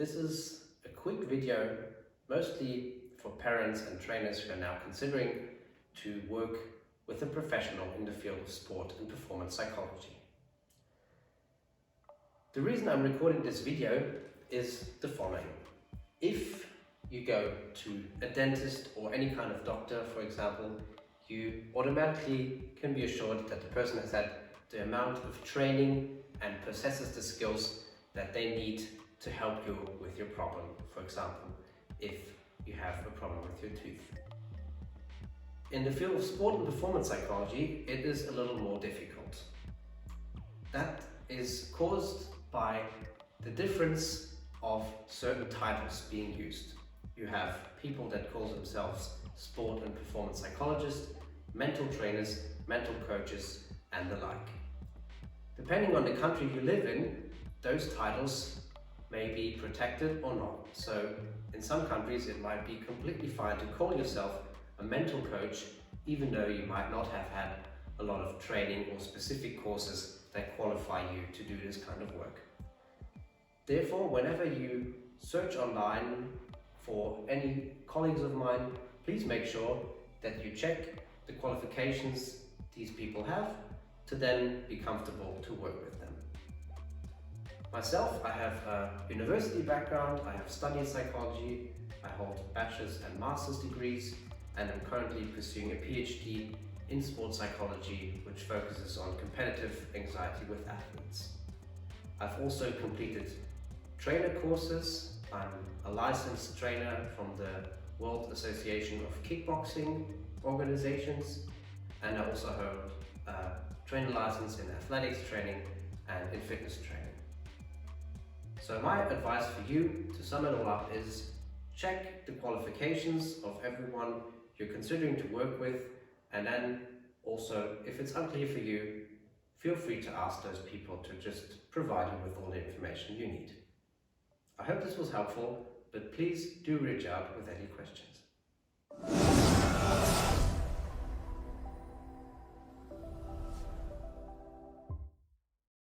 This is a quick video mostly for parents and trainers who are now considering to work with a professional in the field of sport and performance psychology. The reason I'm recording this video is the following. If you go to a dentist or any kind of doctor, for example, you automatically can be assured that the person has had the amount of training and possesses the skills that they need to help you with your problem. For example, if you have a problem with your tooth. In the field of sport and performance psychology, it is a little more difficult. That is caused by the difference of certain titles being used. You have people that call themselves sport and performance psychologists, mental trainers, mental coaches, and the like. Depending on the country you live in, those titles may be protected or not. So in some countries it might be completely fine to call yourself a mental coach even though you might not have had a lot of training or specific courses that qualify you to do this kind of work. Therefore, whenever you search online for any colleagues of mine, please make sure that you check the qualifications these people have to then be comfortable to work with them. Myself, I have a university background, I have studied psychology, I hold bachelor's and master's degrees, and I'm currently pursuing a PhD in sports psychology, which focuses on competitive anxiety with athletes. I've also completed trainer courses. I'm a licensed trainer from the World Association of Kickboxing organizations, and I also hold a trainer license in athletics training and in fitness training. So my advice for you, to sum it all up, is check the qualifications of everyone you're considering to work with, and then also, if it's unclear for you, feel free to ask those people to just provide you with all the information you need. I hope this was helpful, but please do reach out with any questions.